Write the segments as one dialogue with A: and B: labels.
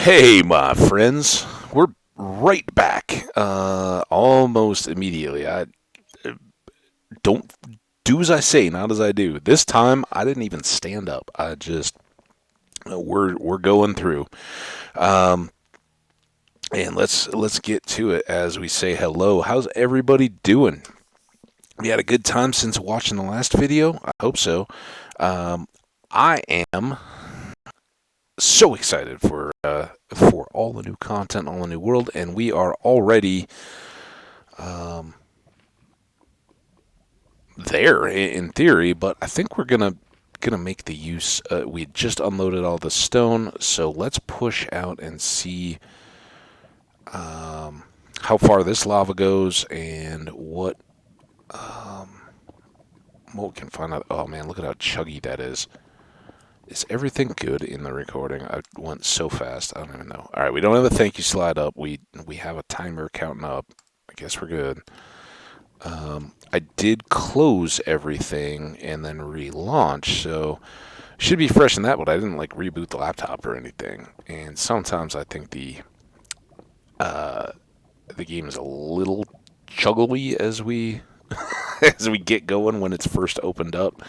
A: Hey, my friends, we're right back, almost immediately. I don't do as I say, not as I do. This time, I didn't even stand up. I just we're going through, um, and let's get to it as we say hello. How's everybody doing? We had a good time since watching the last video. I hope so. Um, I am so excited for all the new content, all the new world, and we are already um, there in theory. But I think we're gonna make the use. We just unloaded all the stone, so let's push out and see um, how far this lava goes and um, what we can find out. Oh man, look at how chuggy that is. Is everything good in the recording? I went so fast. I don't even know. All right, we don't have a thank you slide up. We have a timer counting up. I guess we're good. I did close everything and then relaunch, so should be fresh in that. But I didn't like reboot the laptop or anything. And sometimes I think uh, the game is a little chuggly as we as we get going when it's first opened up.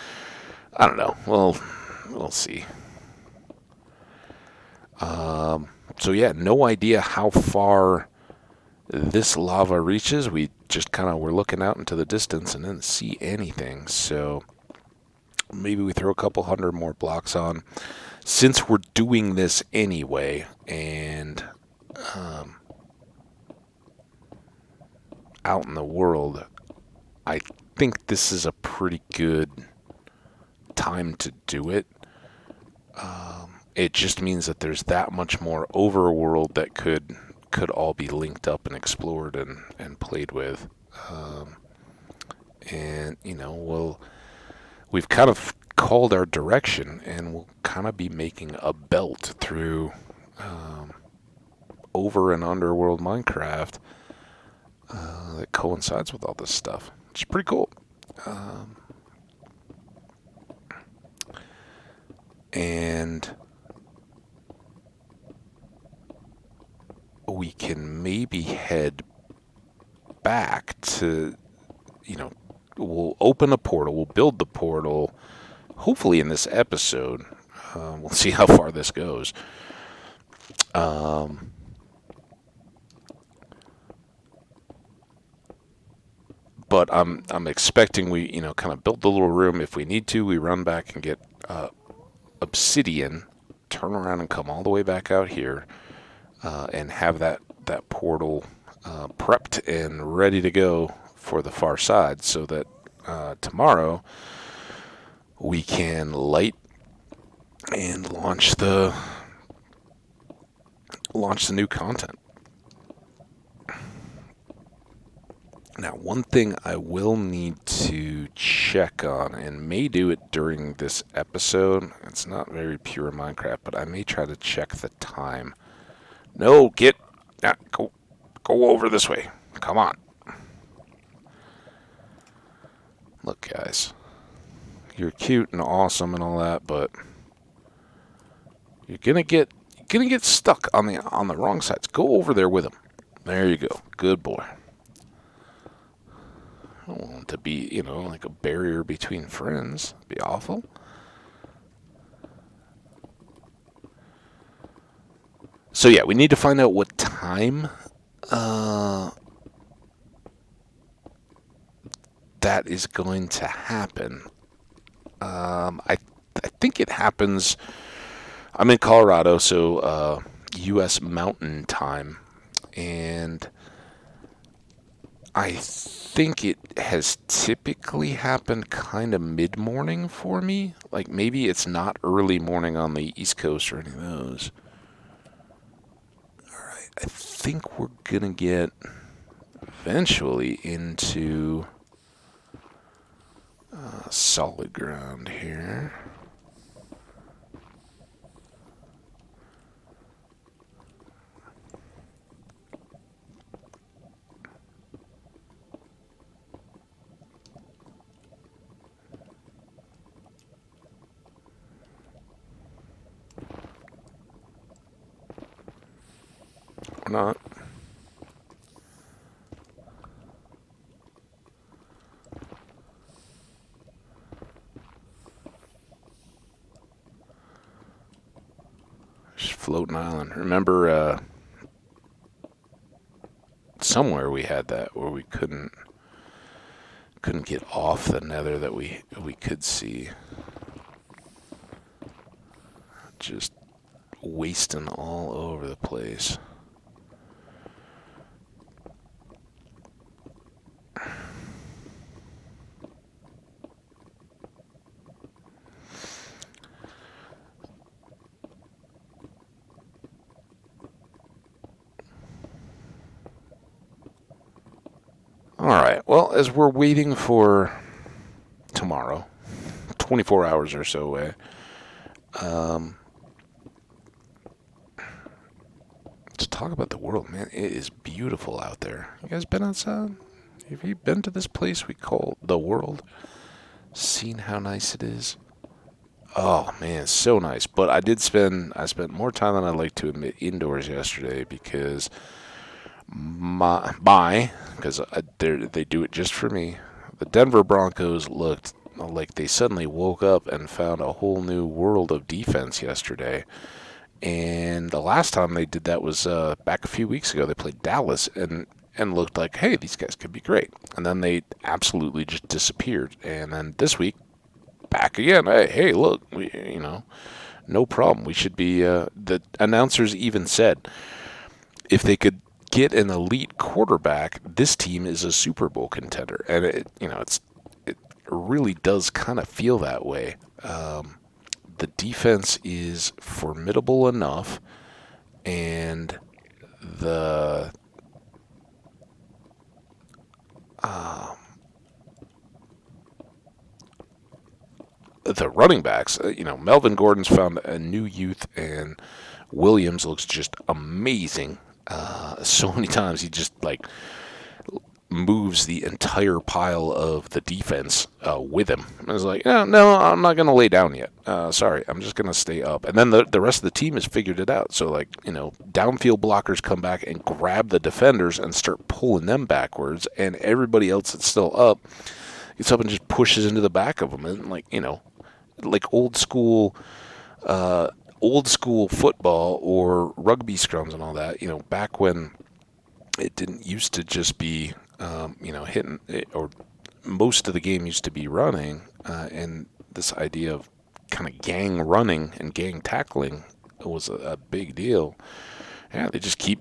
A: I don't know. Well, we'll see. Um, so yeah, no idea how far this lava reaches. We just kind of were looking out into the distance and didn't see anything. So maybe we throw a couple hundred more blocks on since we're doing this anyway. And um, out in the world, I think this is a pretty good time to do it. It just means that there's that much more overworld that could all be linked up and explored and played with. Um, and we've kind of called our direction, and we'll kind of be making a belt through um, over and underworld Minecraft that coincides with all this stuff. It's pretty cool. Um, and we can maybe head back to, we'll open a portal, we'll build the portal, hopefully in this episode. We'll see how far this goes. Um, but I'm expecting we kind of build the little room. If we need to, we run back and get obsidian, turn around and come all the way back out here, and have that portal prepped and ready to go for the far side, so that tomorrow we can light and launch the new content. Now, one thing I will need to check on, and may do it during this episode, it's not very pure Minecraft, but I may try to check the time. No, go over this way. Come on. Look, guys, you're cute and awesome and all that, but you're gonna get stuck on the wrong sides. Go over there with him. There you go. Good boy. I don't want it to be, like a barrier between friends. It'd be awful. So yeah, we need to find out what time that is going to happen. I think it happens. I'm in Colorado, so U.S. Mountain Time, and I think it has typically happened kind of mid-morning for me. Like maybe it's not early morning on the East Coast or any of those. All right, I think we're gonna get eventually into solid ground here. not? Just floating island. Remember, somewhere we had that where we couldn't get off the nether that we could see. Just wasting all over the place. Alright, well, as we're waiting for tomorrow, 24 hours or so away, let's talk about the world, man. It is beautiful out there. You guys been outside? Have you been to this place we call the world? Seen how nice it is? Oh man, so nice. But I spent more time than I'd like to admit indoors yesterday because because they do it just for me. The Denver Broncos looked like they suddenly woke up and found a whole new world of defense yesterday. And the last time they did that was back a few weeks ago. They played Dallas and looked like, hey, these guys could be great. And then they absolutely just disappeared. And then this week, back again. Hey, look, no problem. We should be. The announcers even said if they could get an elite quarterback, this team is a Super Bowl contender, and it really does kind of feel that way. The defense is formidable enough, and the running backs, Melvin Gordon's found a new youth, and Williams looks just amazing. So many times he just moves the entire pile of the defense with him. I was like, no, I'm not going to lay down yet. Sorry, I'm just going to stay up. And then the rest of the team has figured it out. So, downfield blockers come back and grab the defenders and start pulling them backwards. And everybody else that's still up gets up and just pushes into the back of them. And, like old school football or rugby scrums and all that, back when it didn't used to just be, hitting, or most of the game used to be running, and this idea of kind of gang running and gang tackling was a big deal. Yeah, they just keep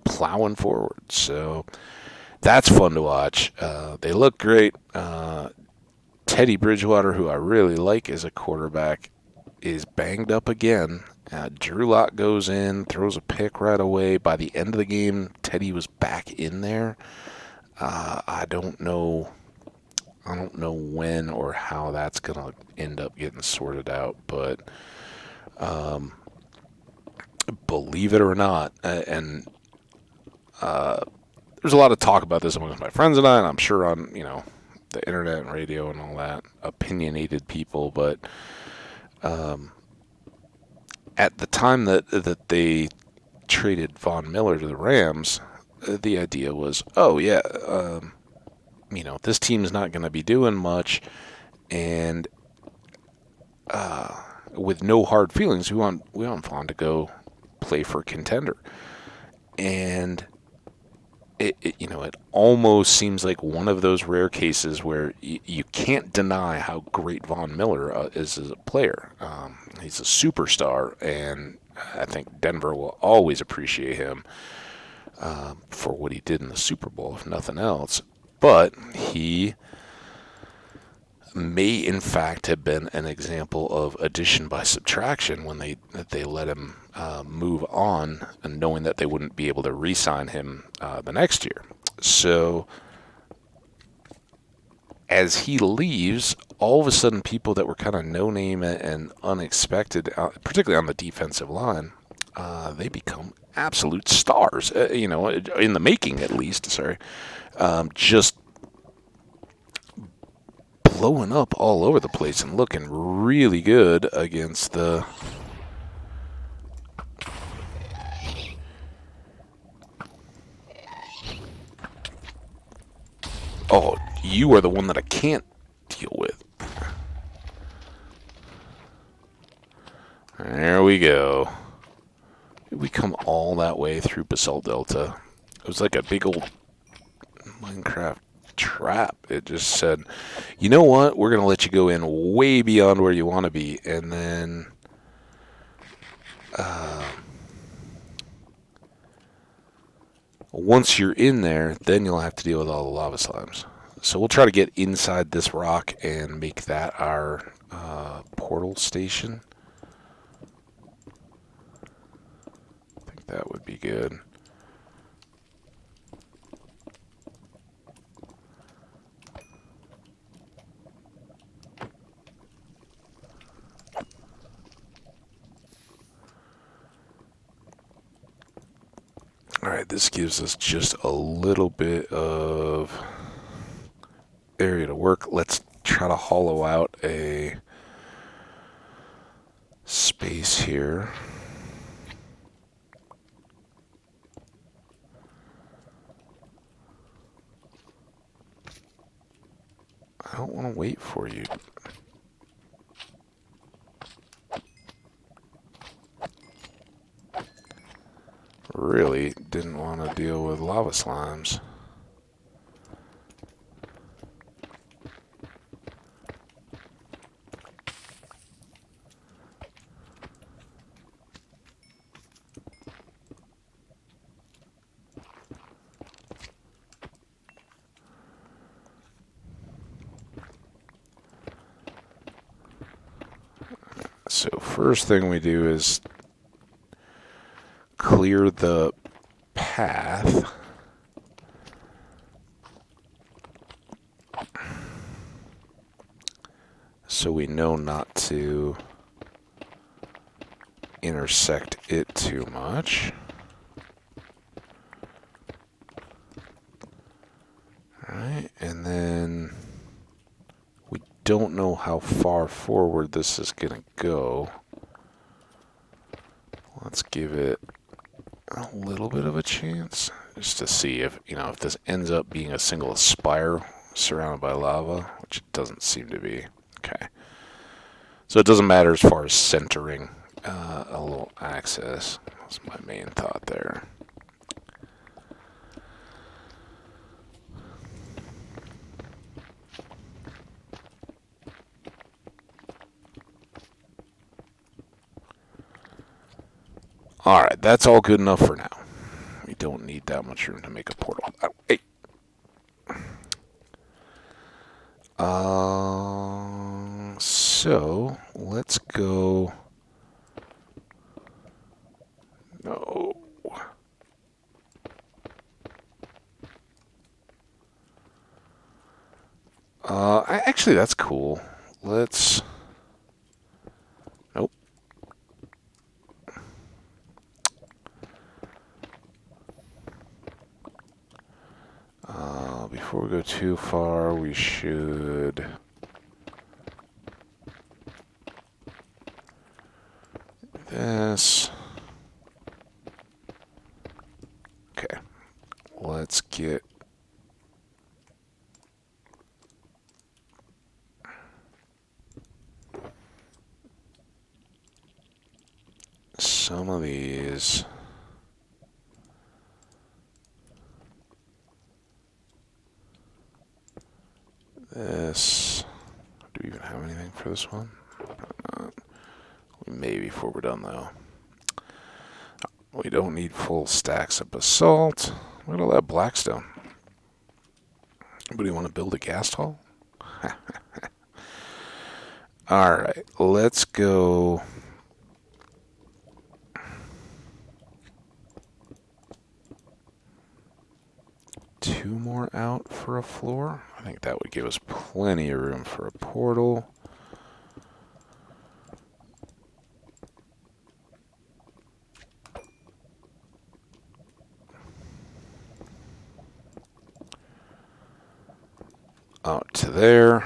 A: plowing forward. So that's fun to watch. They look great. Teddy Bridgewater, who I really like as a quarterback, is banged up again. Drew Lock goes in, throws a pick right away. By the end of the game, Teddy was back in there. I don't know when or how that's gonna end up getting sorted out, but believe it or not, and there's a lot of talk about this amongst my friends and I'm sure on the internet and radio and all that, opinionated people, but at the time that they traded Von Miller to the Rams, the idea was, this team's not going to be doing much, and with no hard feelings, we want Von to go play for a contender, and it almost seems like one of those rare cases where you can't deny how great Von Miller is as a player. He's a superstar, and I think Denver will always appreciate him for what he did in the Super Bowl, if nothing else. But he may, in fact, have been an example of addition by subtraction when they let him move on, and knowing that they wouldn't be able to re-sign him the next year. So as he leaves, all of a sudden people that were kind of no-name and unexpected, particularly on the defensive line, they become absolute stars, in the making at least, just blowing up all over the place and looking really good against the Oh, you are the one that I can't deal with. There we go. We come all that way through Basalt Delta. It was like a big old Minecraft trap. It just said, you know what? We're going to let you go in way beyond where you want to be. And then once you're in there, then you'll have to deal with all the lava slimes. So we'll try to get inside this rock and make that our portal station. I think that would be good. Alright, this gives us just a little bit of area to work. Let's try to hollow out a space here. I don't want to wait for you. Really didn't want to deal with lava slimes. So first thing we do is clear the path. So we know not to intersect it too much. Alright, and then we don't know how far forward this is going to go. Let's give it a little bit of a chance just to see if, if this ends up being a single spire surrounded by lava, which it doesn't seem to be. Okay. So it doesn't matter as far as centering a little access. That's my main thought there. Alright, that's all good enough for now. We don't need that much room to make a portal. Oh, hey. So let's go. No. Actually, that's cool. Let's. Nope. Before we go too far, we should. This. Okay. Let's get. Some of these. This. Do we even have anything for this one? Not. We may before we're done, though. We don't need full stacks of basalt. Look at all that blackstone. Anybody want to build a gas hall? Alright, let's go. Two more out for a floor. I think that would give us plenty of room for a portal. Out to there.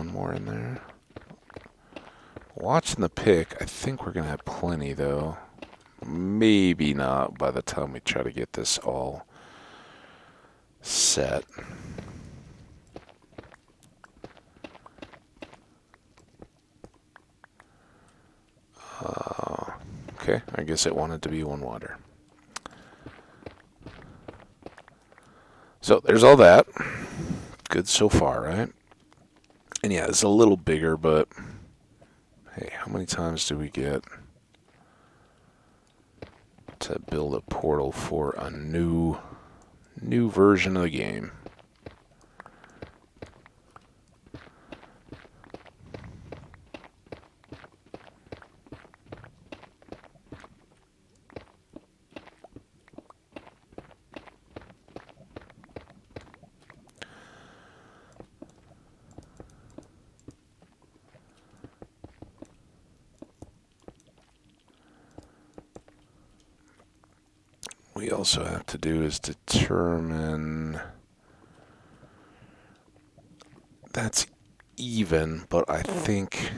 A: one more in there. Watching the pick, I think we're going to have plenty, though. Maybe not by the time we try to get this all set. Okay, I guess it wanted to be one water. So there's all that. Good so far, right? And yeah, it's a little bigger, but hey, how many times do we get to build a portal for a new version of the game? We also have to do is determine that's even, but I think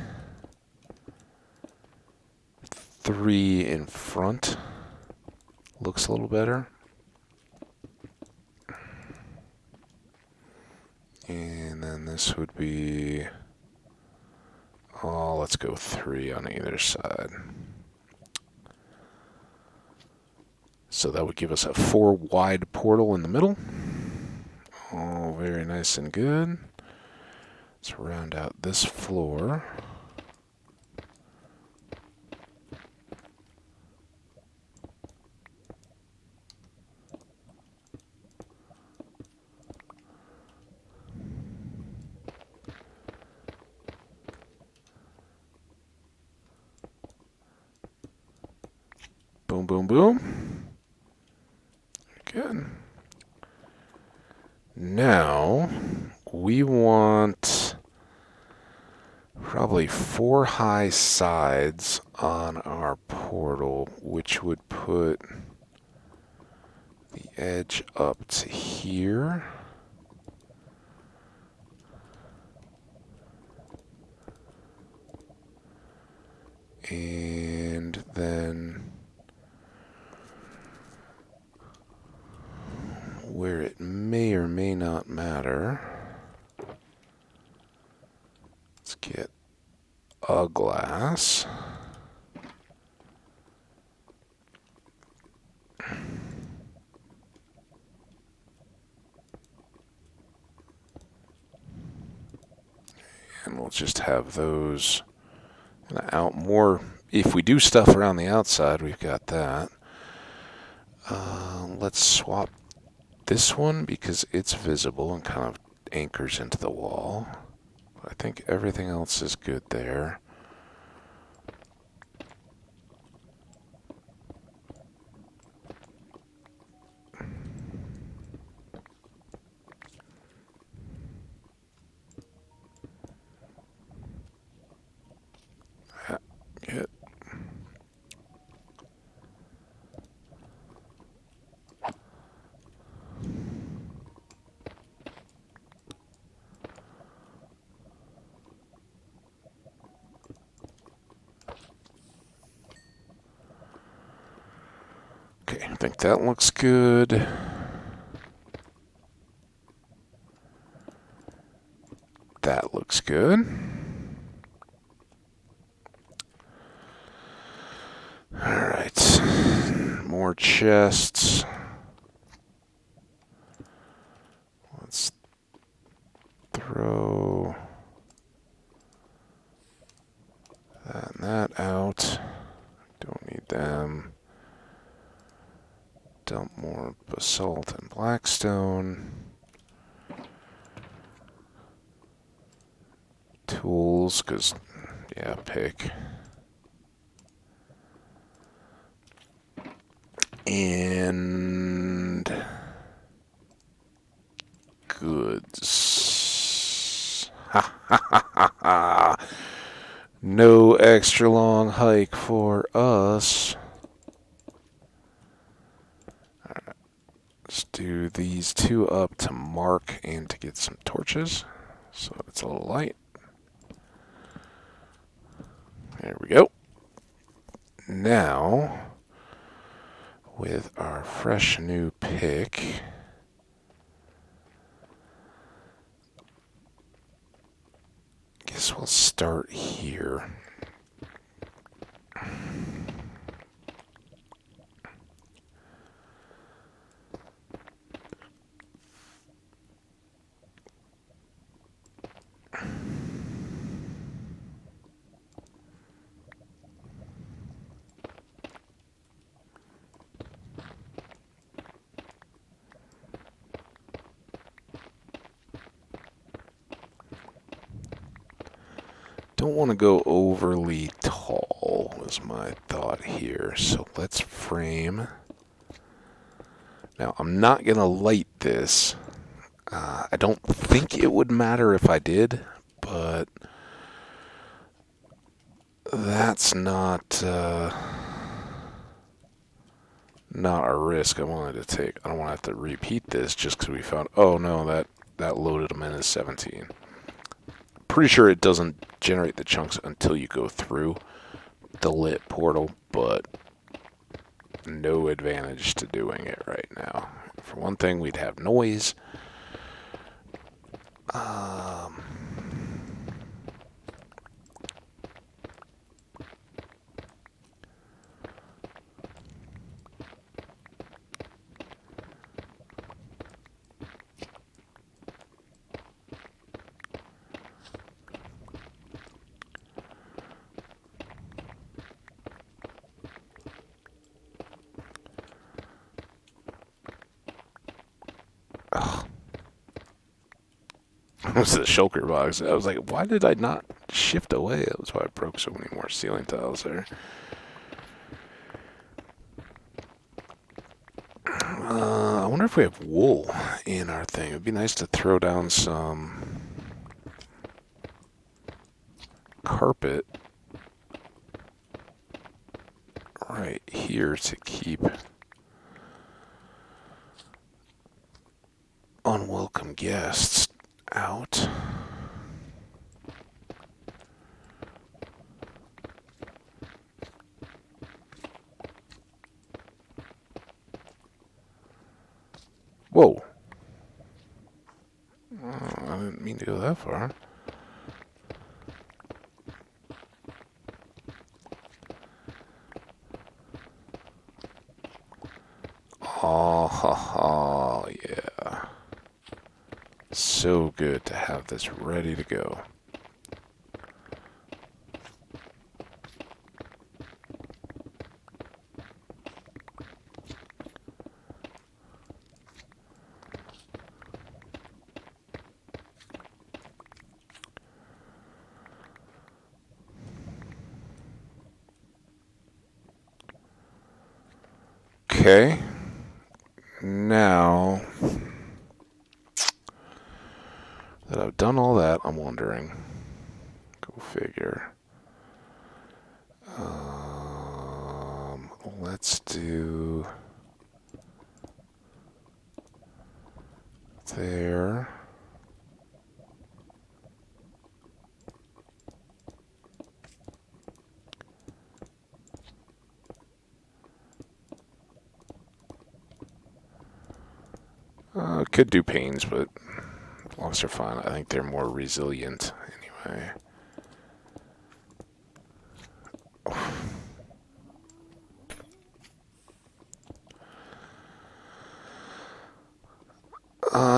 A: 3 in front looks a little better. And then this would be, oh, let's go 3 on either side. So that would give us a 4 wide portal in the middle. Oh, very nice and good. Let's round out this floor. Boom, boom, boom. Good. Now, we want probably 4 high sides on our portal, which would put the edge up to here. And then where it may or may not matter, let's get a glass. And we'll just have those out more. If we do stuff around the outside, we've got that. Let's swap this one because it's visible and kind of anchors into the wall. I think everything else is good there. Good. Okay, I think that looks good. That looks good. Alright. More chests. Let's throw that and that out. Don't need them. Dump more basalt and blackstone. Tools, because, yeah, pick. And goods. Ha ha ha ha ha. No extra long hike for us. Alright. Let's do these 2 up to mark and to get some torches. So it's a little light. There we go. Now, with our fresh new pick, guess we'll start here. Don't want to go overly tall, was my thought here. So let's frame. Now, I'm not going to light this. I don't think it would matter if I did, but that's not a risk I wanted to take. I don't want to have to repeat this just because we found, oh no, that loaded them in as 17. Pretty sure it doesn't generate the chunks until you go through the lit portal, but no advantage to doing it right now. For one thing, we'd have noise. It was the shulker box. I was like, why did I not shift away? That was why I broke so many more ceiling tiles there. I wonder if we have wool in our thing. It'd be nice to throw down some carpet right here to keep unwelcome guests out. Whoa. Oh, I didn't mean to go that far. Oh, ha, ha, yeah. So good to have this ready to go. Okay. Now that I've done all that, I'm wondering. Go figure. Let's do there. Could do panes, but blocks are fine. I think they're more resilient anyway.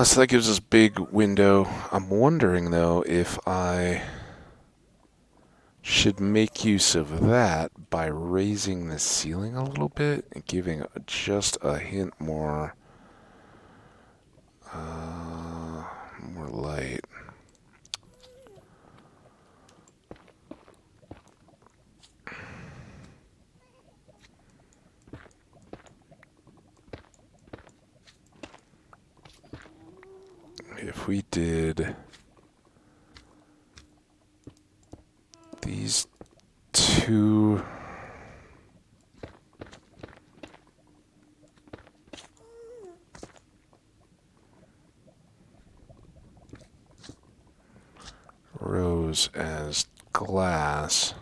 A: So that gives us big window. I'm wondering though if I should make use of that by raising the ceiling a little bit and giving just a hint more light. If we did these two rows as glass,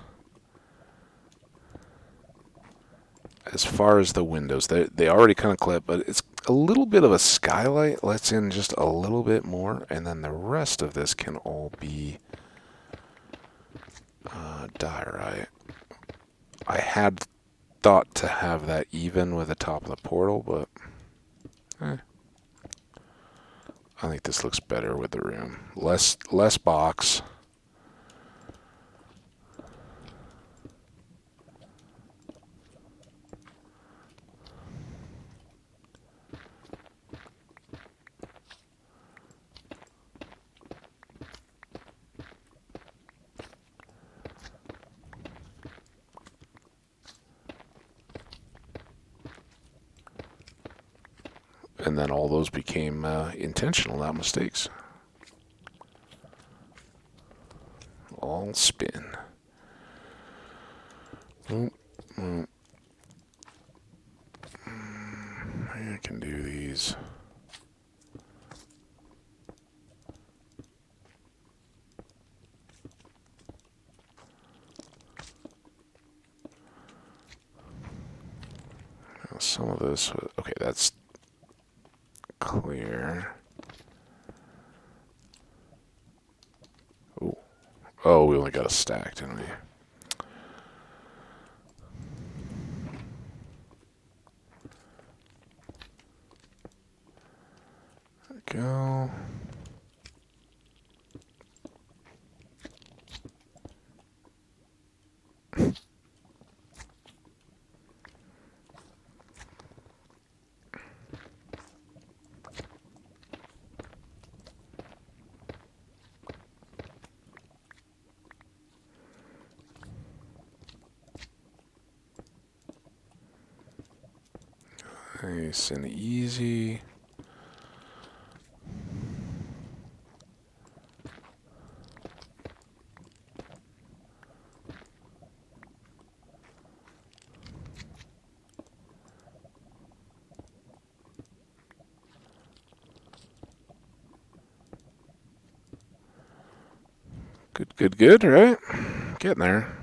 A: as far as the windows, they already kind of clip, but it's a little bit of a skylight lets in just a little bit more, and then the rest of this can all be diorite. I had thought to have that even with the top of the portal, but I think this looks better with the room. Less box. And then all those became intentional, not mistakes. All spin. I can do these. Now some of this, okay, that's clear. Oh, oh, we only got a stack, didn't we? There we go. Nice and easy. Good, right? Getting there.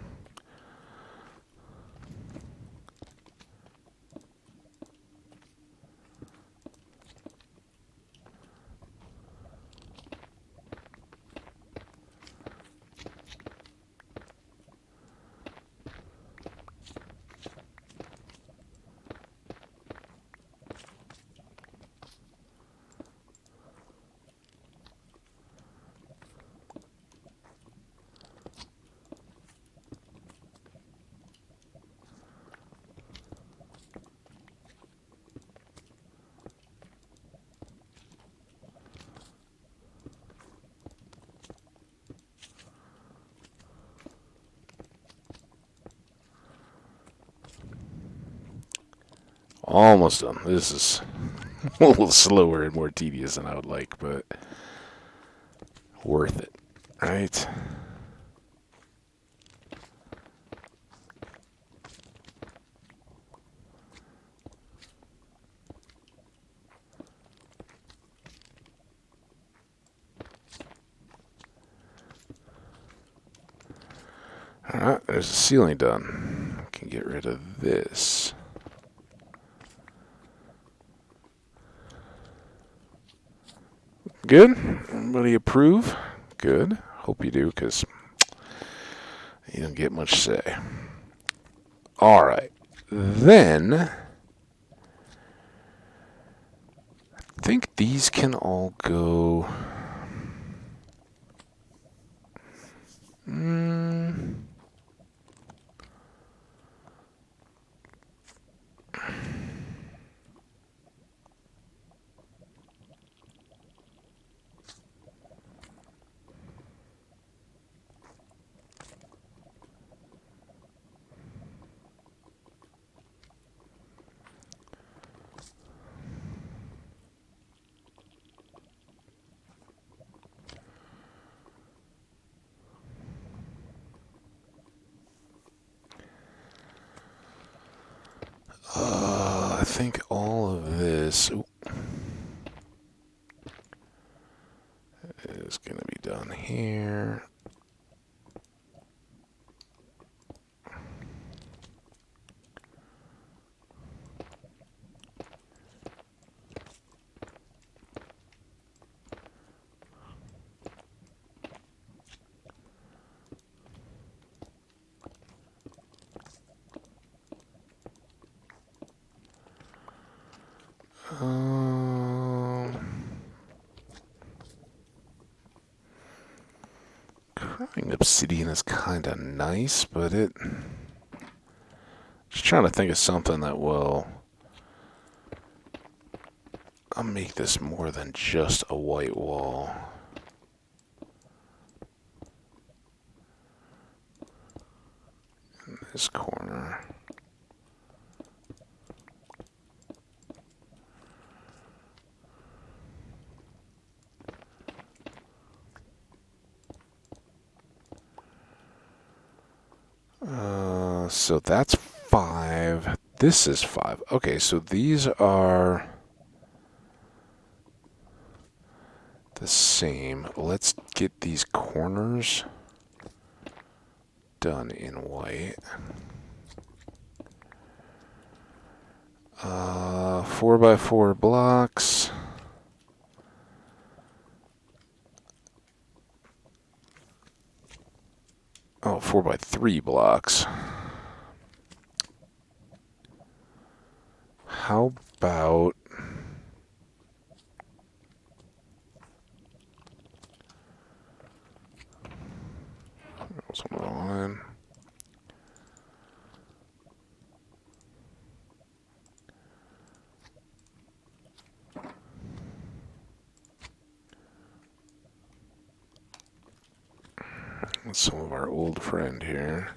A: Almost done. This is a little slower and more tedious than I would like, but worth it, right? Alright, there's the ceiling done. I can get rid of this. Good? Everybody approve? Good. Hope you do, because you don't get much say. Alright. Then, I think these can all go... I think all of this is going to be done here. Crying obsidian is kind of nice, but just trying to think of something that will. I'll make this more than just a white wall. In this corner. So that's 5. This is 5. Okay, so these are the same. Let's get these corners done in white. 4x4 blocks. Oh, 4x3 blocks. How about... Something wrong. That's some of our old friend here.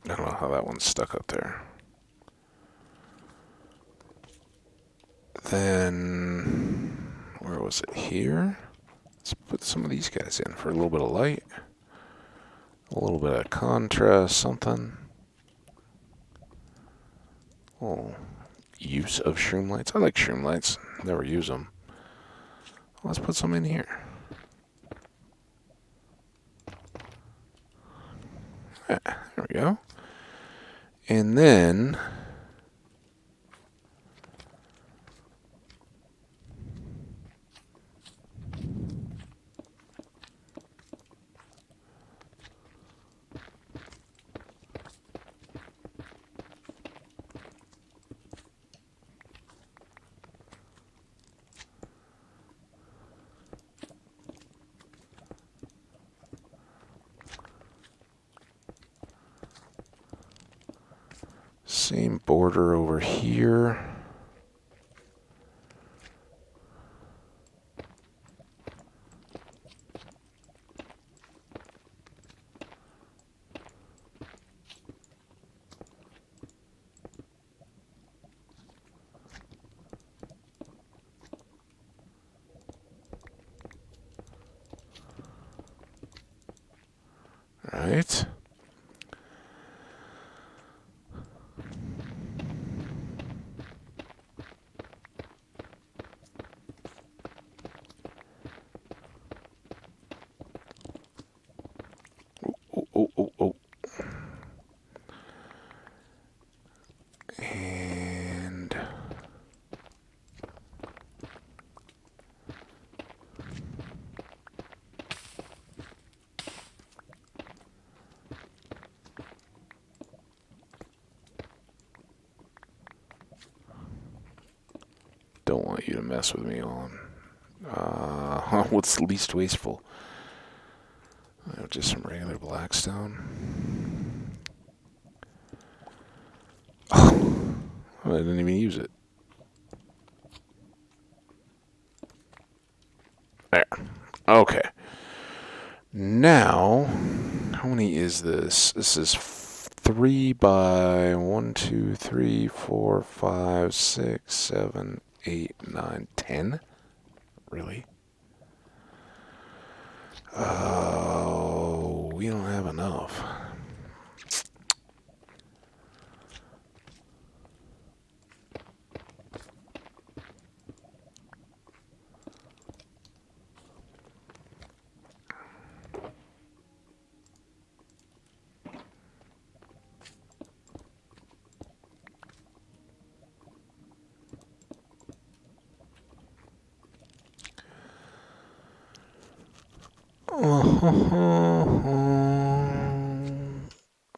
A: I don't know how that one's stuck up there. Then, where was it? Here? Let's put some of these guys in for a little bit of light. A little bit of contrast, something. Oh, use of shroom lights. I like shroom lights. Never use them. Let's put some in here. There we go. And then... same border over here. Right. Oh. And don't want you to mess with me on what's least wasteful. Just some regular blackstone. Oh, I didn't even use it. There. Okay. Now, how many is this? This is 3 by 1, 2, 3, 4, 5, 6, 7, 8, 9, 10. Really? Oh, we don't have enough.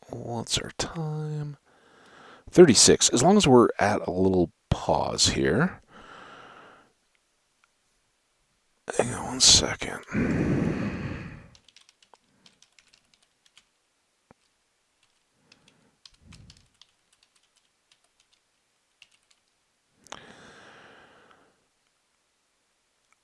A: What's our time? 36. As long as we're at a little pause here. Hang on 1 second.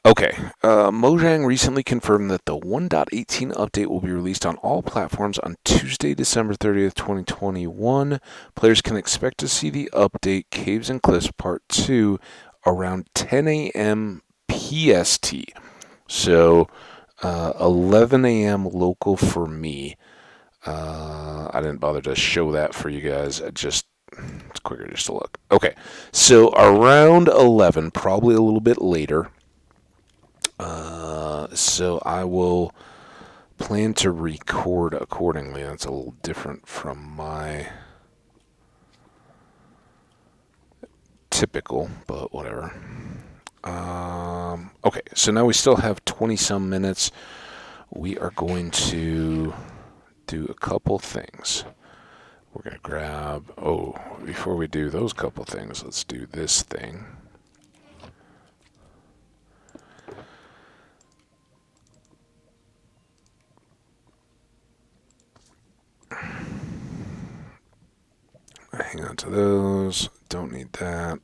A: Okay, Mojang recently confirmed that the 1.18 update will be released on all platforms on Tuesday, December 30th, 2021. Players can expect to see the update Caves and Cliffs Part 2 around 10 a.m. PST. So, 11 a.m. local for me. I didn't bother to show that for you guys. It's quicker just to look. Okay, so around 11, probably a little bit later. So I will plan to record accordingly. That's a little different from my typical, but whatever. Okay, so now we still have 20 some minutes. We are going to do a couple things. We're going to grab, before we do those couple things, let's do this thing. Hang on to those. Don't need that.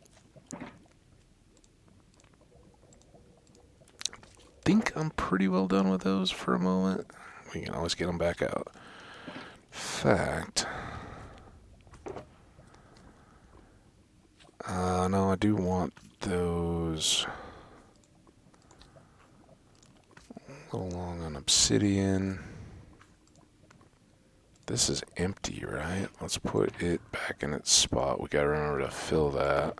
A: Think I'm pretty well done with those for a moment. We can always get them back out. Fact. No, I do want those a little long on obsidian. This is empty, right? Let's put it back in its spot. We gotta remember to fill that.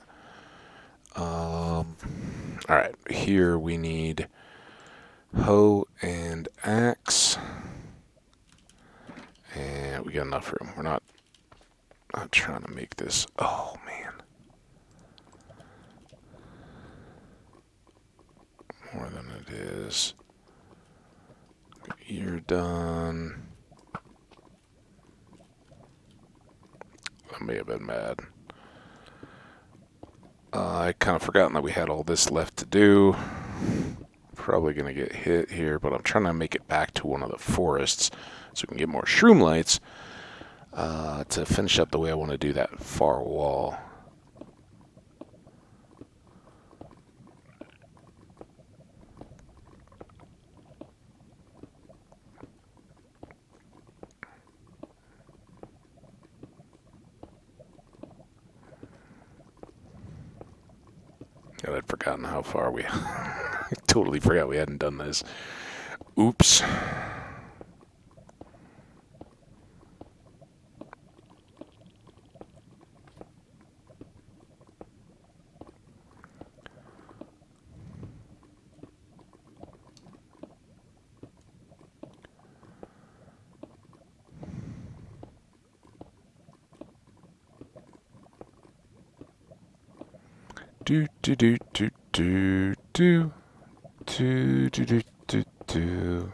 A: Alright, here we need hoe and axe. And we got enough room. We're not trying to make this. Oh, man. More than it is. You're done. I may have been mad. I kind of forgotten that we had all this left to do. Probably going to get hit here, but I'm trying to make it back to one of the forests so we can get more shroom lights to finish up the way I want to do that far wall. I'd forgotten how far we... I totally forgot we hadn't done this. Oops. Do do do do do do do do do do do.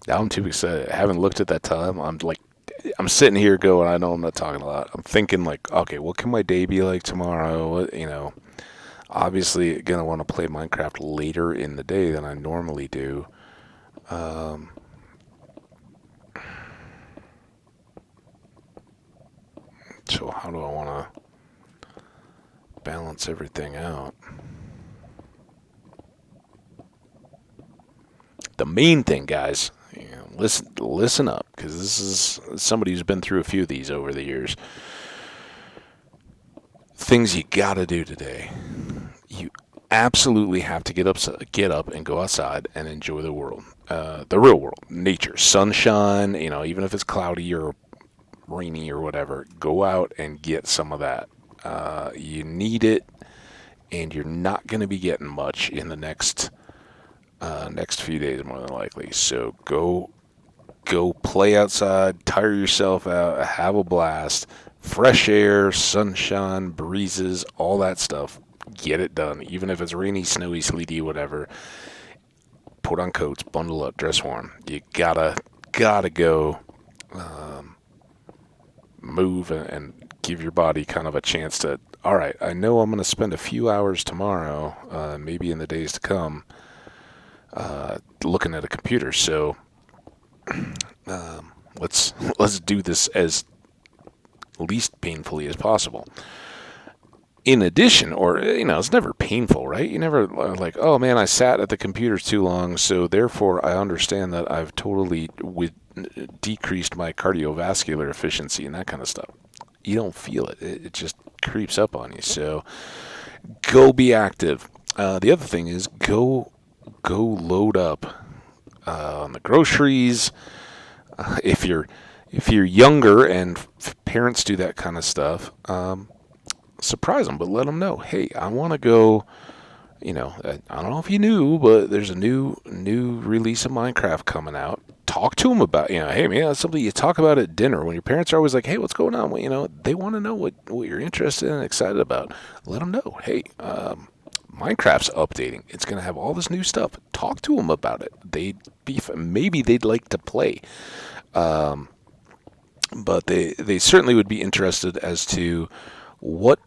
A: Now I'm too excited. I haven't looked at that time. I'm sitting here going, I know I'm not talking a lot. I'm thinking like, okay, what can my day be like tomorrow? Obviously gonna want to play Minecraft later in the day than I normally do. So how do I want to balance everything out? The main thing, guys, listen up, because this is somebody who's been through a few of these over the years. things you gotta do today. You absolutely have to get up and go outside and enjoy the world, the real world, nature, sunshine. Even if it's cloudy or rainy or whatever, go out and get some of that. You need it, and you're not going to be getting much in the next few days, more than likely. So go play outside, tire yourself out, have a blast. Fresh air, sunshine, breezes, all that stuff. Get it done. Even if it's rainy, snowy, sleety, whatever. Put on coats, bundle up, dress warm. You gotta go move and give your body kind of a chance to, all right, I know I'm going to spend a few hours tomorrow, maybe in the days to come, looking at a computer. So let's do this as least painfully as possible. In addition, or it's never painful, right? You never like, oh man, I sat at the computer too long, so therefore I understand that I've totally decreased my cardiovascular efficiency and that kind of stuff. You don't feel it. It just creeps up on you. So go be active. The other thing is go load up on the groceries. If you're younger and parents do that kind of stuff, surprise them, but let them know, hey, I want to go. I don't know if you knew, but there's a new release of Minecraft coming out. Talk to them about, hey man, that's something you talk about at dinner. When your parents are always like, hey, what's going on? Well, they want to know what you're interested and excited about. Let them know, hey, Minecraft's updating. It's going to have all this new stuff. Talk to them about it. Maybe they'd like to play. But they certainly would be interested as to what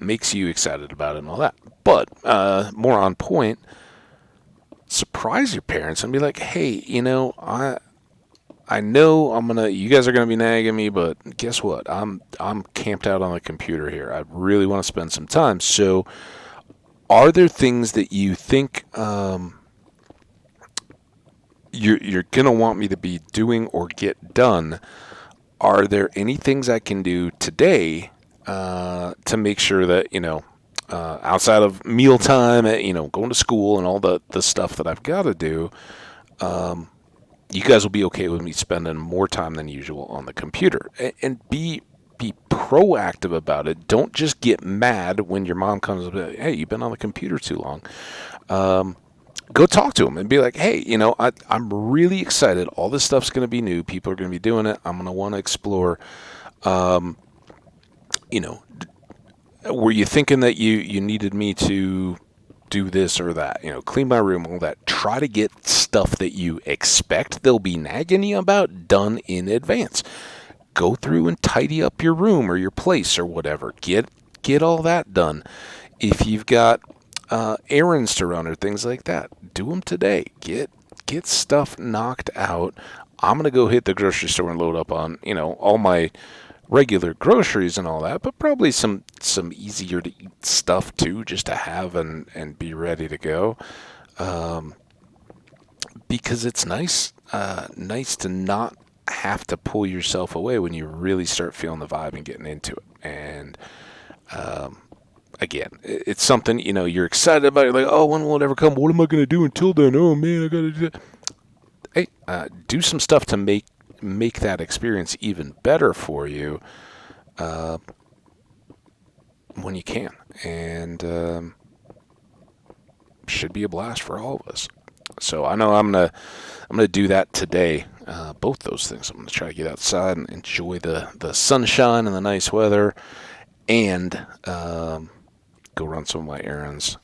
A: makes you excited about it and all that. But more on point, surprise your parents and be like, hey, I know you guys are gonna be nagging me, but guess what? I'm camped out on the computer here. I really want to spend some time. So, are there things that you think you're gonna want me to be doing or get done? Are there any things I can do today to make sure that outside of mealtime, going to school and all the stuff that I've got to do, you guys will be okay with me spending more time than usual on the computer, and be proactive about it. Don't just get mad when your mom comes up and says, hey, you've been on the computer too long. Go talk to them and be like, hey, I'm really excited. All this stuff's going to be new. People are going to be doing it. I'm going to want to explore. Were you thinking that you needed me to do this or that? Clean my room, all that. Try to get stuff that you expect they'll be nagging you about done in advance. Go through and tidy up your room or your place or whatever. Get all that done. If you've got errands to run or things like that, do them today. Get stuff knocked out. I'm gonna go hit the grocery store and load up on all my regular groceries and all that, but probably some easier to eat stuff too, just to have and be ready to go. Because it's nice to not have to pull yourself away when you really start feeling the vibe and getting into it. And again, it's something you're excited about. You're like, oh, when will it ever come? What am I going to do until then? Oh man, I got to do that. Hey, do some stuff to make that experience even better for you when you can, and should be a blast for all of us. So I know I'm gonna do that today. Both those things. I'm gonna try to get outside and enjoy the sunshine and the nice weather, and go run some of my errands.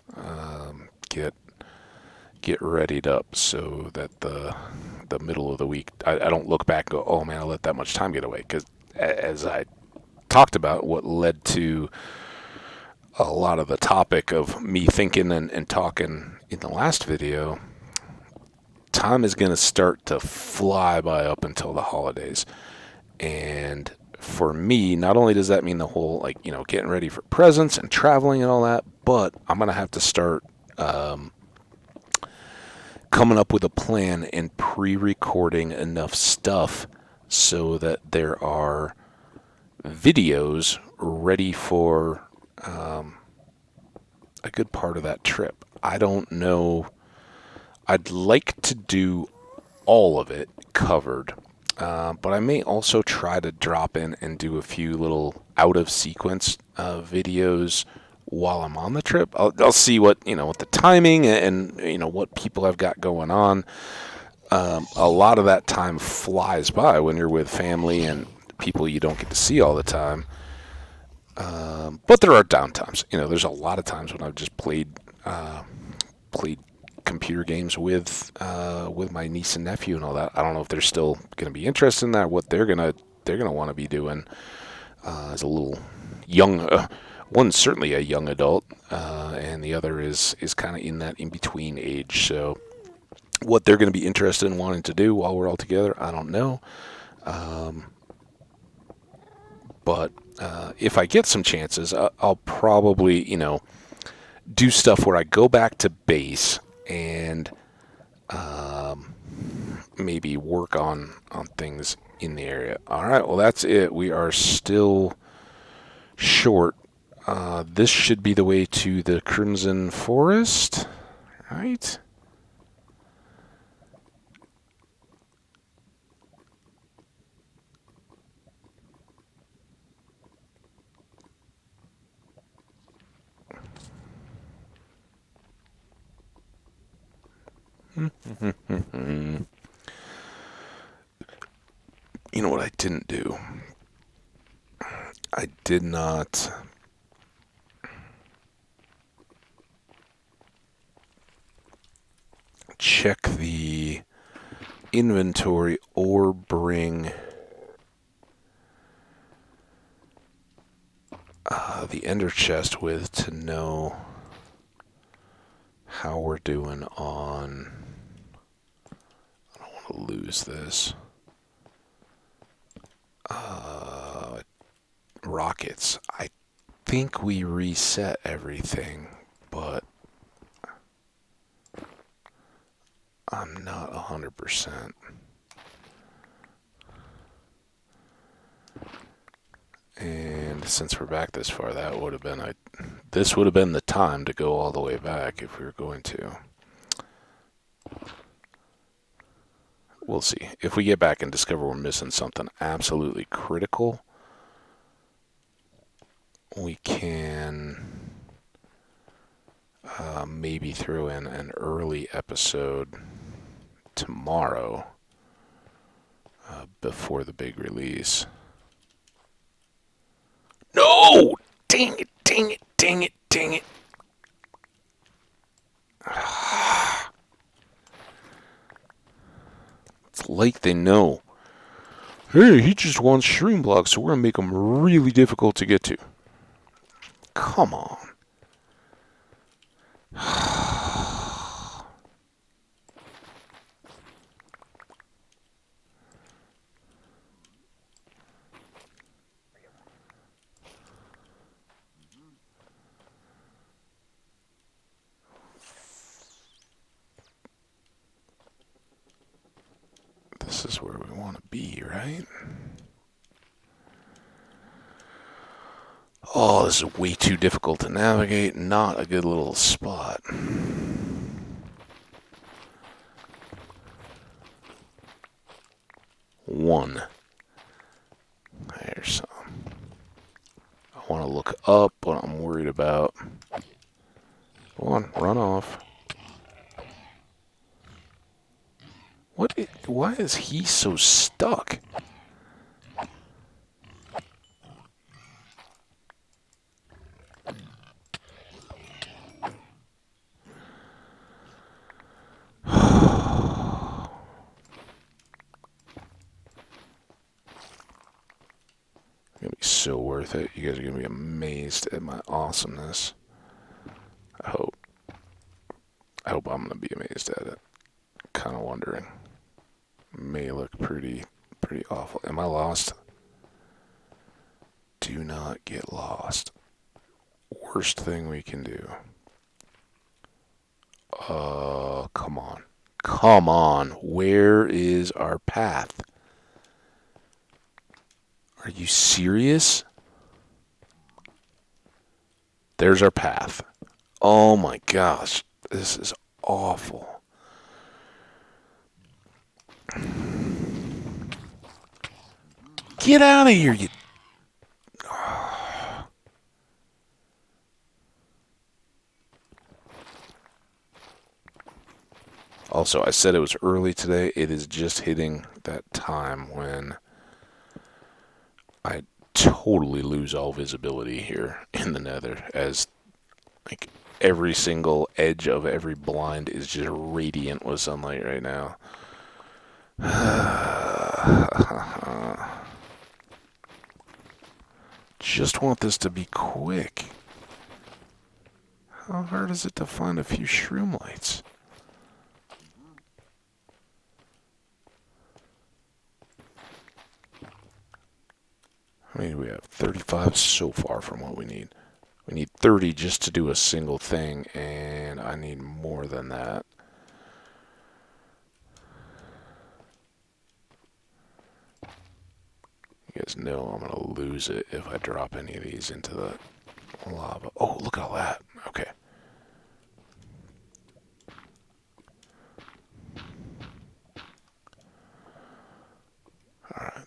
A: Get readied up so that the middle of the week, I don't look back and go, oh man, I let that much time get away. Because as I talked about, what led to a lot of the topic of me thinking and talking in the last video, time is going to start to fly by up until the holidays. And for me, not only does that mean the whole, getting ready for presents and traveling and all that, but I'm going to have to start coming up with a plan and pre-recording enough stuff so that there are videos ready for a good part of that trip. I don't know. I'd like to do all of it covered, but I may also try to drop in and do a few little out of sequence videos while I'm on the trip. I'll see what what the timing and what people have got going on. A lot of that time flies by when you're with family and people you don't get to see all the time. But there are downtimes. There's a lot of times when I've just played computer games with my niece and nephew and all that. I don't know if they're still going to be interested in that. What they're gonna want to be doing as a little young. One's certainly a young adult, and the other is kind of in that in between age. So what they're going to be interested in wanting to do while we're all together, I don't know. But if I get some chances, I'll probably do stuff where I go back to base and maybe work on things in the area. All right, well that's it. We are still short. This should be the way to the Crimson Forest, right? You know what I didn't do? I did not check the inventory or bring the ender chest with to know how we're doing on. I don't want to lose this. Rockets. I think we reset everything, but I'm not 100%. And since we're back this far, this would have been the time to go all the way back if we were going to. We'll see. If we get back and discover we're missing something absolutely critical, we can maybe throw in an early episode tomorrow before the big release. No! Dang it, dang it, dang it, dang it. It's like they know. Hey, he just wants shroom blocks, so we're going to make them really difficult to get to. Come on. This is where we want to be, right? Oh, this is way too difficult to navigate. Not a good little spot. One. There's some. I want to look up, but I'm worried about. Go on, run off. Why is he so stuck? Gonna be so worth it. You guys are gonna be amazed at my awesomeness. I hope. I hope I'm gonna be amazed at it. Kind of wondering. May look pretty awful. Am I lost? Do not get lost. Worst thing we can do. Come on. Come on. Where is our path? Are you serious? There's our path. Oh my gosh. This is awful. Get out of here, you... Also, I said it was early today. It is just hitting that time when I totally lose all visibility here in the nether, as like every single edge of every blind is just radiant with sunlight right now. Just want this to be quick. How hard is it to find a few shroom lights? I mean, we have 35 so far from what we need. We need 30 just to do a single thing, and I need more than that. You guys know I'm going to lose it if I drop any of these into the lava. Oh, look at all that. Okay. Alright.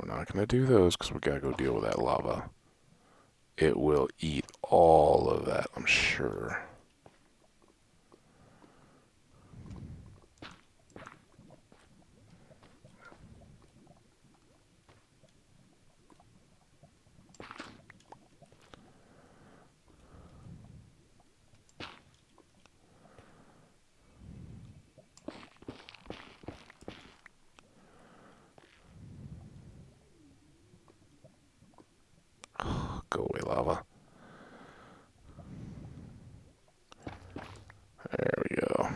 A: We're not going to do those because we got to go deal with that lava. It will eat all of that, I'm sure. Go away, lava. There we go.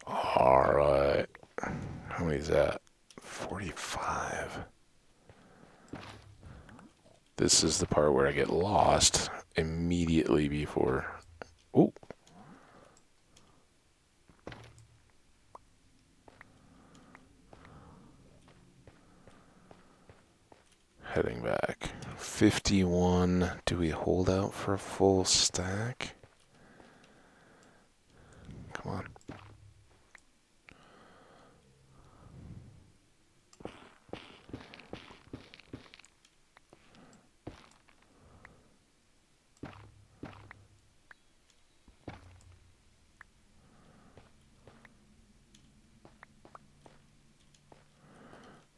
A: Alright. How many is that? 45. This is the part where I get lost immediately before... Ooh. Heading back. 51. Do we hold out for a full stack? Come on.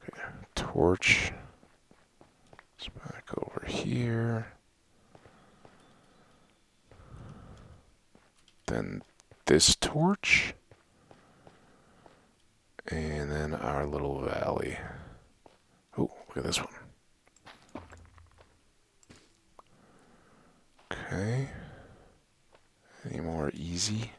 A: Okay. Torch. It's back over here. Then this torch. And then our little valley. Oh, look at this one. Okay. Any more easy?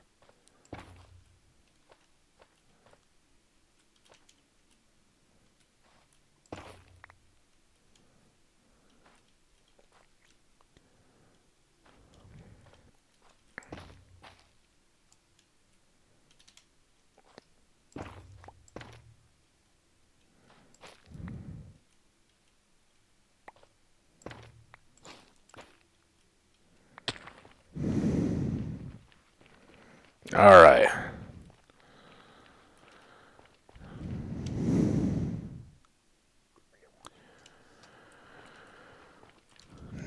A: All right.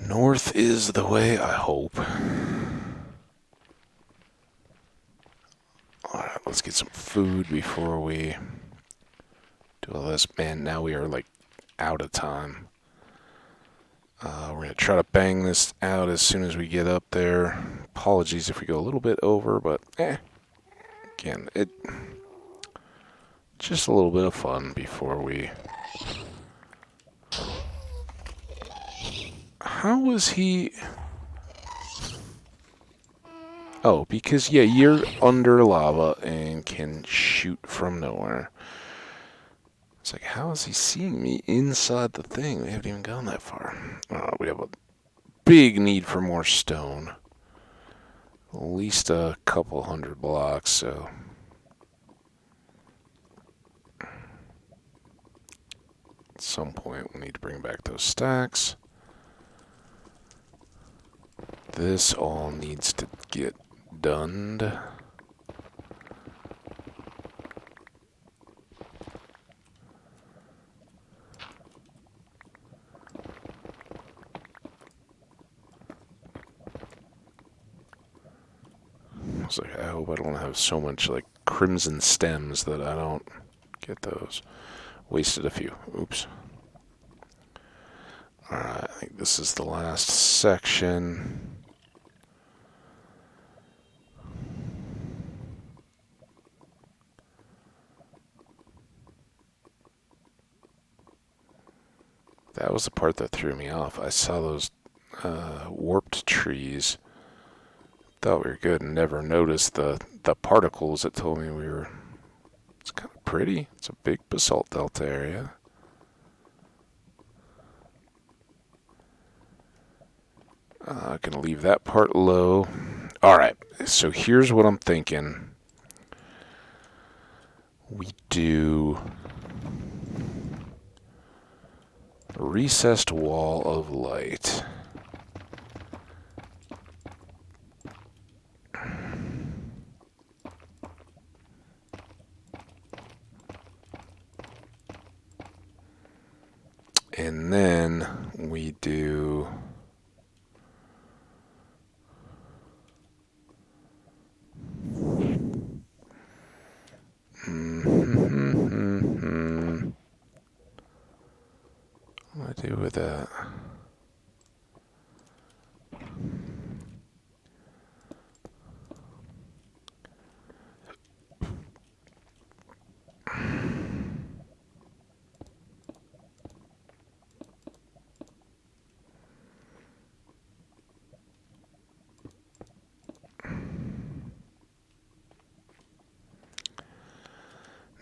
A: North is the way, I hope. Alright, let's get some food before we do all this. Man, now we are like out of time. We're going to try to bang this out as soon as we get up there. Apologies if we go a little bit over, but again, it just a little bit of fun before we... How was he... Oh, because, yeah, you're under lava and can shoot from nowhere. It's like, how is he seeing me inside the thing? We haven't even gone that far. We have a big need for more stone. at least a couple hundred blocks, so at some point we need to bring back those stacks. This all needs to get done. I was like, I hope I don't have so much like crimson stems that I don't get those. Wasted a few. Oops. Alright, I think this is the last section. That was the part that threw me off. I saw those warped trees. Thought we were good and never noticed the particles that told me we were... It's kind of pretty. It's a big basalt delta area. I'm going to leave that part low. Alright, so here's what I'm thinking. We do a recessed wall of light. And then we do... What do I do with that?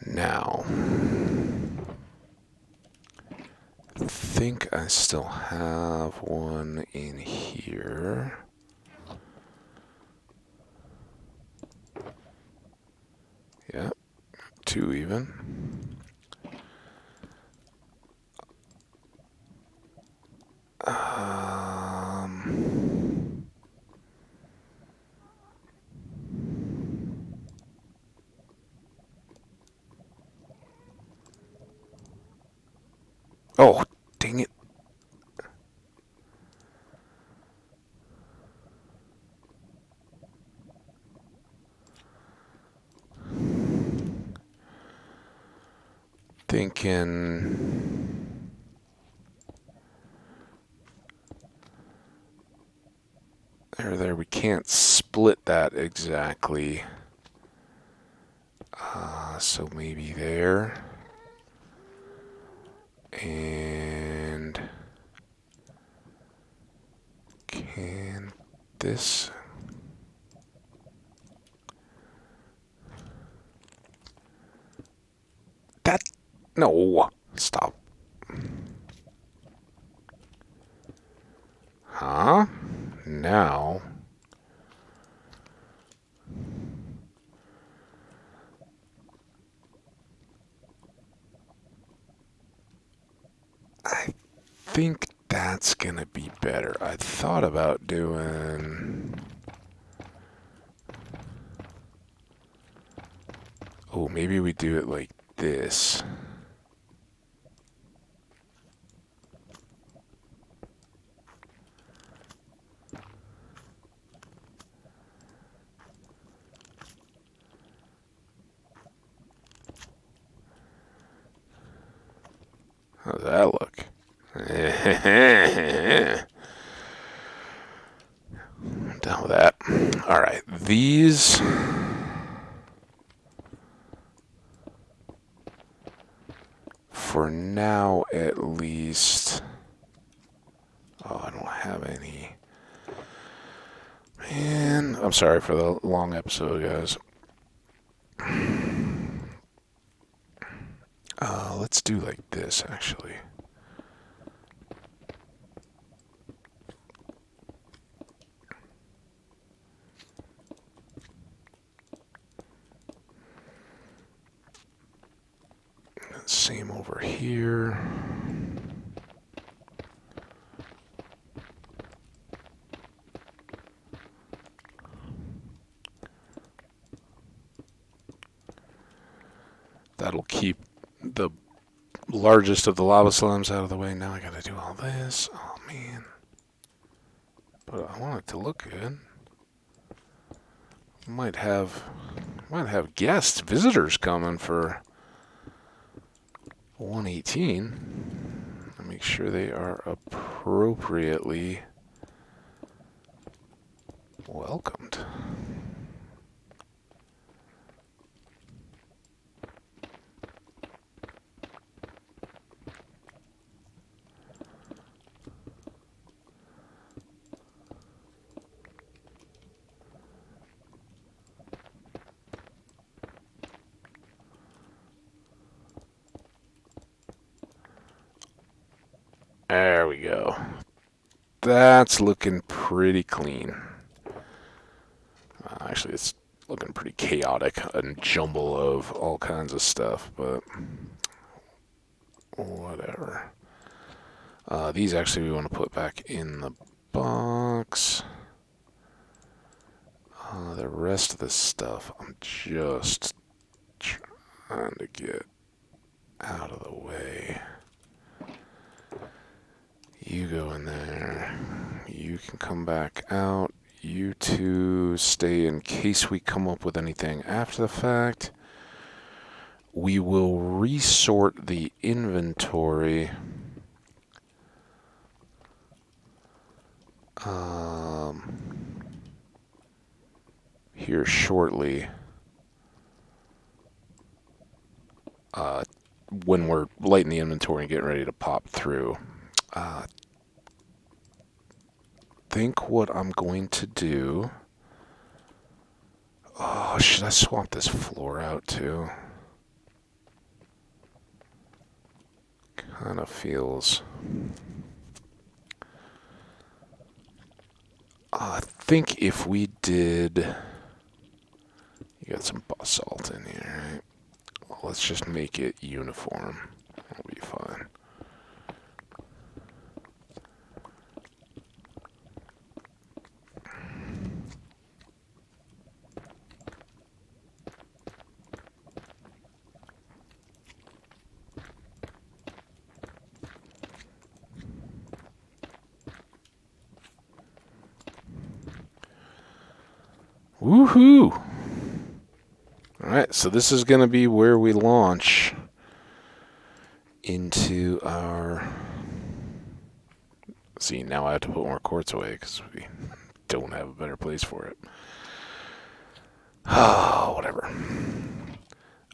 A: Now, I think I still have one in here. Yeah, two even. Oh, dang it. Thinking... There, we can't split that exactly. So maybe there. And... Can this... That... No! Stop. Huh? Now... I think that's gonna be better. I thought about doing... Oh, maybe we do it like this. How's that look? I'm done with that. Alright, these... For now, at least... Oh, I don't have any. Man, I'm sorry for the long episode, guys. Let's do like this, actually. Same over here. That'll keep the largest of the lava slimes out of the way. Now I gotta do all this. Oh man. But I want it to look good. Might have guests, visitors coming for 118. Make sure they are appropriately welcomed. There we go. That's looking pretty clean. Actually, it's looking pretty chaotic, a jumble of all kinds of stuff, but whatever. These actually we want to put back in the box. The rest of the stuff I'm just trying to get out of the way. You go in there. You can come back out. You two stay in case we come up with anything after the fact. We will resort the inventory here shortly. When we're lighting the inventory and getting ready to pop through. Think what I'm going to do. Oh, should I swap this floor out too? Kind of feels. I think if we did. You got some basalt in here, right? Well, let's just make it uniform. That'll be fine. Woohoo! Alright, so this is going to be where we launch into our... See, now I have to put more quartz away because we don't have a better place for it. Oh, whatever.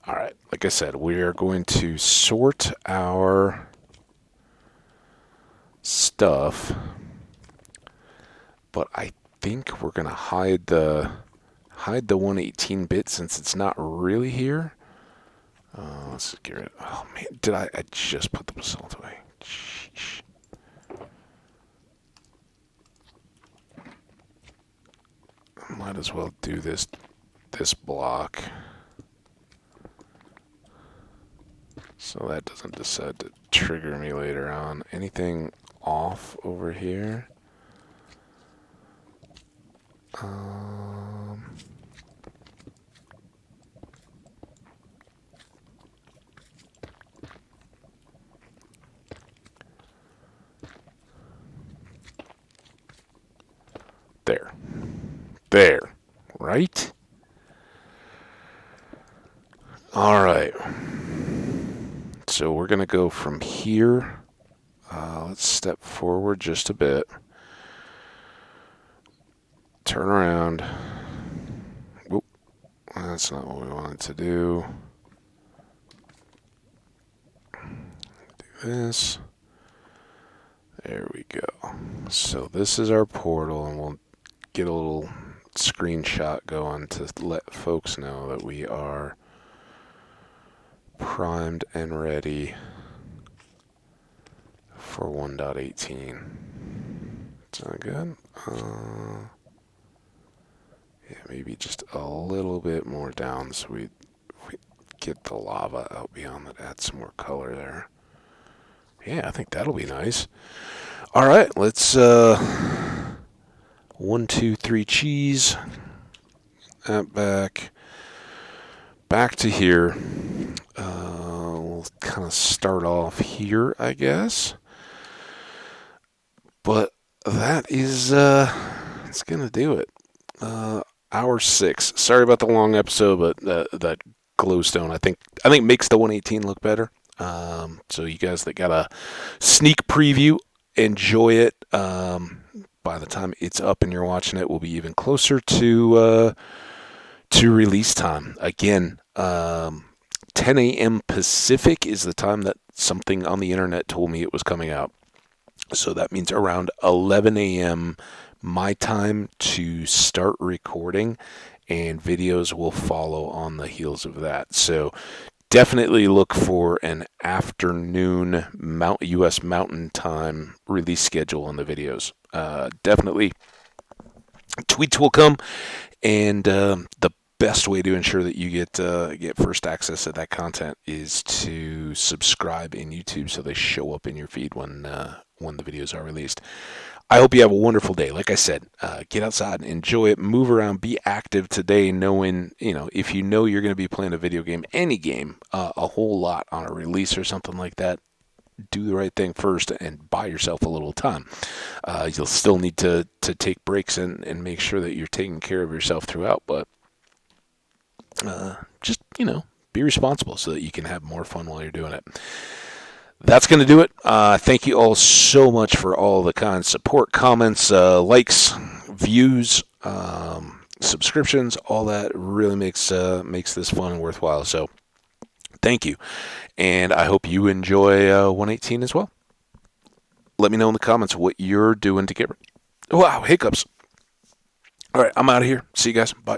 A: Alright, like I said, we are going to sort our stuff, but I think we're going to hide the 118-bit since it's not really here. Let's get rid of... Oh, man, did I just put the basalt away? Sheesh. Might as well do this block. So that doesn't decide to trigger me later on. Anything off over here? There. Right? Alright. So we're going to go from here. Let's step forward just a bit. Turn around. Whoop. That's not what we wanted to do. Do this. There we go. So this is our portal, and we'll get a little screenshot going to let folks know that we are primed and ready for 1.18. Sound good? Yeah, maybe just a little bit more down so we get the lava out beyond that. Add some more color there. Yeah, I think that'll be nice. All right, let's 1, 2, 3 cheese. That back to here. We'll kind of start off here, I guess. But that is it's gonna do it. Hour 6. Sorry about the long episode, but that glowstone I think makes the 118 look better. So you guys that got a sneak preview, enjoy it. By the time it's up and you're watching it, we'll be even closer to release time. Again, 10 a.m. Pacific is the time that something on the internet told me it was coming out. So that means around 11 a.m. my time to start recording, and videos will follow on the heels of that. So definitely look for an afternoon U.S. Mountain Time release schedule on the videos. Definitely tweets will come, and the best way to ensure that you get first access to that content is to subscribe in YouTube so they show up in your feed when the videos are released. I hope you have a wonderful day. Like I said, get outside and enjoy it, move around, be active today, knowing, if you know you're going to be playing a video game, any game, a whole lot on a release or something like that, do the right thing first and buy yourself a little time. You'll still need to take breaks and make sure that you're taking care of yourself throughout, but just, be responsible so that you can have more fun while you're doing it. That's going to do it. Thank you all so much for all the kind support, comments, likes, views, subscriptions. All that really makes this fun and worthwhile. So thank you. And I hope you enjoy 118 as well. Let me know in the comments what you're doing to get ready. Wow, hiccups. All right, I'm out of here. See you guys. Bye.